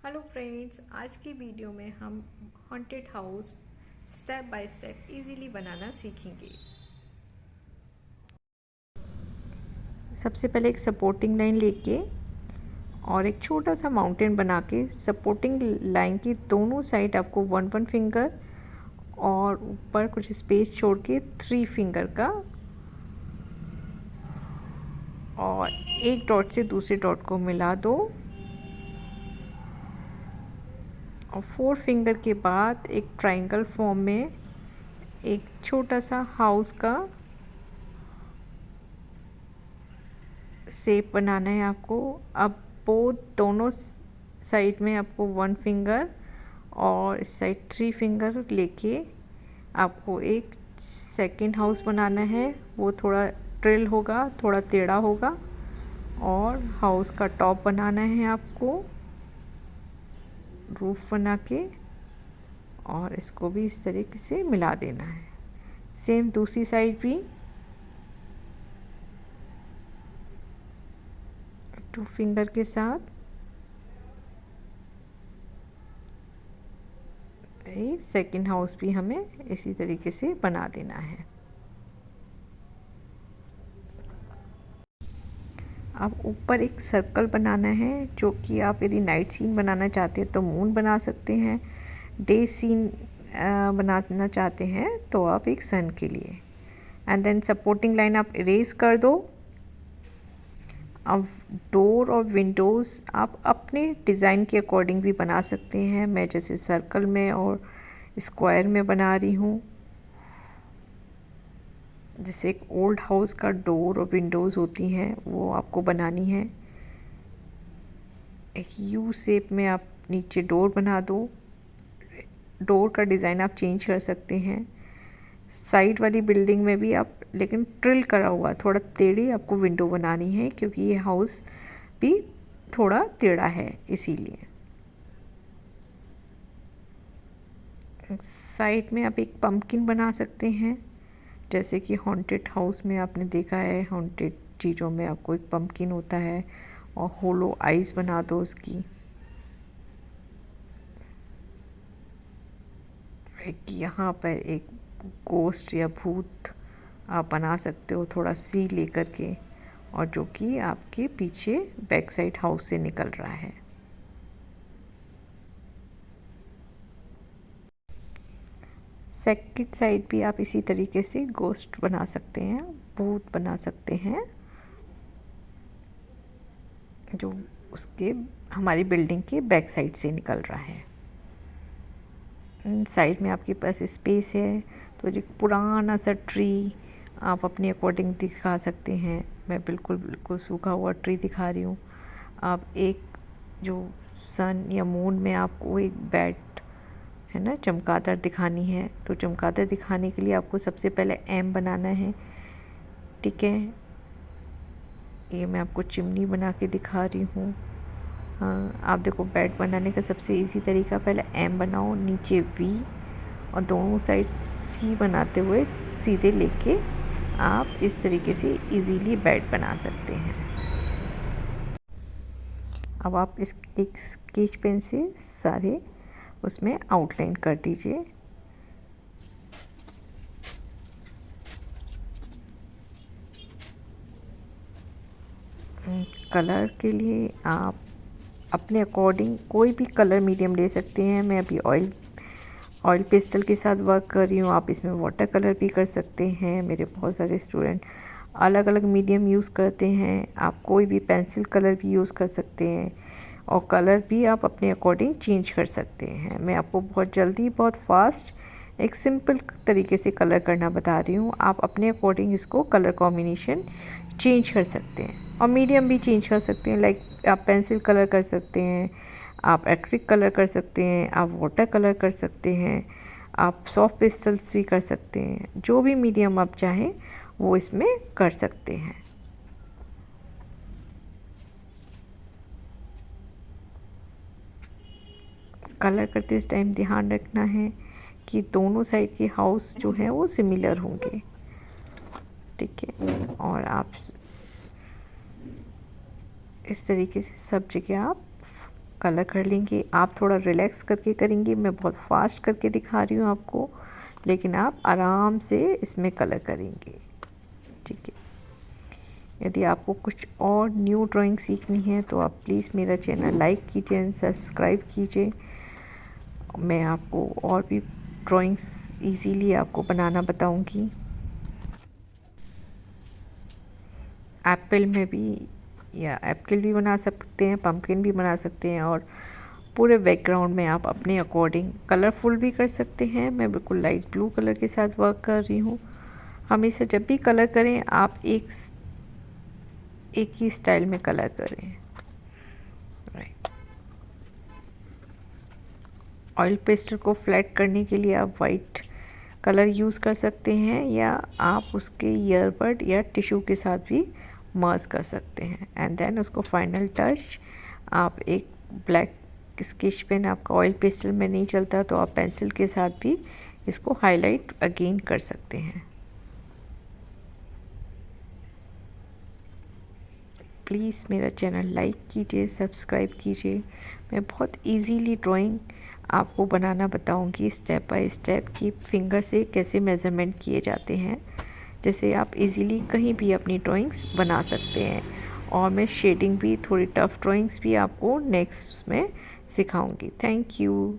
Hello friends, आज की video में हम haunted house step by step easily बनाना सीखेंगे। सबसे पहले एक सपोर्टिंग लाइन लेके और एक छोटा सा माउंटेन बना के सपोर्टिंग लाइन की दोनों साइड आपको वन वन फिंगर और ऊपर कुछ स्पेस छोड़ के 3 फिंगर का और एक डॉट से दूसरे डॉट को मिला दो और 4 फिंगर के बाद एक ट्रायंगल फॉर्म में एक छोटा सा हाउस का शेप बनाना है आपको। अब बोथ दोनों साइड में आपको 1 फिंगर और इस साइड 3 फिंगर लेके आपको एक सेकंड हाउस बनाना है। वो थोड़ा ट्रिल होगा, थोड़ा टेढ़ा होगा और हाउस का टॉप बनाना है आपको, रूफ बना के, और इसको भी इस तरीके से मिला देना है। सेम दूसरी साइड भी 2 फिंगर के साथ सेकंड हाउस भी हमें इसी तरीके से बना देना है। अब ऊपर एक सर्कल बनाना है, जो कि आप यदि नाइट सीन बनाना चाहते हैं तो मून बना सकते हैं, डे सीन बनाना चाहते हैं तो आप एक सन के लिए। एंड देन सपोर्टिंग लाइन आप इरेज कर दो। अब डोर और विंडोज़ आप अपने डिज़ाइन के अकॉर्डिंग भी बना सकते हैं। मैं जैसे सर्कल में और स्क्वायर में बना रही हूँ। जैसे एक ओल्ड हाउस का डोर और विंडोज़ होती हैं, वो आपको बनानी है। एक यू शेप में आप नीचे डोर बना दो। डोर का डिज़ाइन आप चेंज कर सकते हैं। साइड वाली बिल्डिंग में भी आप, लेकिन ट्रिल करा हुआ थोड़ा टेढ़ी आपको विंडो बनानी है, क्योंकि ये हाउस भी थोड़ा टेढ़ा है इसीलिए। साइड में आप एक पंपकिन बना सकते हैं, जैसे कि हॉन्टेड हाउस में आपने देखा है, हॉन्टेड चीज़ों में आपको एक पंपकिन होता है और होलो आइज़ बना दो उसकी। एक यहाँ पर एक गोस्ट या भूत आप बना सकते हो, थोड़ा सी लेकर के, और जो कि आपके पीछे बैक साइड हाउस से निकल रहा है। सेकंड साइड भी आप इसी तरीके से गोस्ट बना सकते हैं, भूत बना सकते हैं, जो उसके हमारी बिल्डिंग के बैक साइड से निकल रहा है। साइड में आपके पास स्पेस है तो एक पुराना सा ट्री आप अपने अकॉर्डिंग दिखा सकते हैं। मैं बिल्कुल सूखा हुआ ट्री दिखा रही हूँ। आप एक जो सन या मून में आपको एक बैट है ना, चमगादड़ दिखानी है, तो चमगादड़ दिखाने के लिए आपको सबसे पहले एम बनाना है। ठीक है, ये मैं आपको चिमनी बना के दिखा रही हूँ। हाँ, आप देखो, बैट बनाने का सबसे इजी तरीका, पहले एम बनाओ, नीचे वी और दोनों साइड सी बनाते हुए सीधे लेके आप इस तरीके से इजीली बैट बना सकते हैं। अब आप इस एक स्केच पेन से सारे उसमें आउटलाइन कर दीजिए। कलर के लिए आप अपने अकॉर्डिंग कोई भी कलर मीडियम ले सकते हैं। मैं अभी ऑयल पेस्टल के साथ वर्क कर रही हूँ। आप इसमें वाटर कलर भी कर सकते हैं। मेरे बहुत सारे स्टूडेंट अलग अलग मीडियम यूज़ करते हैं। आप कोई भी पेंसिल कलर भी यूज़ कर सकते हैं और कलर भी आप अपने अकॉर्डिंग चेंज कर सकते हैं। मैं आपको बहुत जल्दी, बहुत फास्ट, एक सिंपल तरीके से कलर करना बता रही हूँ। आप अपने अकॉर्डिंग इसको कलर कॉम्बिनेशन चेंज कर सकते हैं और मीडियम भी चेंज कर सकते हैं। लाइक आप पेंसिल कलर कर सकते हैं, आप एक्रिलिक कलर कर सकते हैं, आप वाटर कलर कर सकते हैं, आप सॉफ्ट पेस्टल्स भी कर सकते हैं। जो भी मीडियम आप चाहें वो इसमें कर सकते हैं। कलर करते इस टाइम ध्यान रखना है कि दोनों साइड के हाउस जो हैं वो सिमिलर होंगे। ठीक है, और आप इस तरीके से सब जगह आप कलर कर लेंगे। आप थोड़ा रिलैक्स करके करेंगे, मैं बहुत फास्ट करके दिखा रही हूँ आपको, लेकिन आप आराम से इसमें कलर करेंगे, ठीक है। यदि आपको कुछ और न्यू ड्राइंग सीखनी है तो आप प्लीज़ मेरा चैनल लाइक कीजिए एंड सब्सक्राइब कीजिए। मैं आपको और भी ड्राइंग्स इजीली आपको बनाना बताऊंगी। एप्पल में भी या एप्पल भी बना सकते हैं, पम्पकिन भी बना सकते हैं, और पूरे बैकग्राउंड में आप अपने अकॉर्डिंग कलरफुल भी कर सकते हैं। मैं बिल्कुल लाइट ब्लू कलर के साथ वर्क कर रही हूँ। हमेशा जब भी कलर करें आप एक ही स्टाइल में कलर करें, राइट। ऑयल पेस्टल को फ्लैट करने के लिए आप वाइट कलर यूज़ कर सकते हैं, या आप उसके ईयरबड या टिश्यू के साथ भी मर्ज कर सकते हैं। एंड देन उसको फाइनल टच आप एक ब्लैक स्केच पेन, आपका ऑयल पेस्टल में नहीं चलता तो आप पेंसिल के साथ भी इसको हाईलाइट अगेन कर सकते हैं। प्लीज़ मेरा चैनल लाइक कीजिए, सब्सक्राइब कीजिए। मैं बहुत इजीली ड्राइंग आपको बनाना बताऊंगी स्टेप बाय स्टेप कि फिंगर से कैसे मेज़रमेंट किए जाते हैं, जैसे आप इजीली कहीं भी अपनी ड्राइंग्स बना सकते हैं। और मैं शेडिंग भी, थोड़ी टफ ड्राइंग्स भी आपको नेक्स्ट में सिखाऊंगी। Thank you.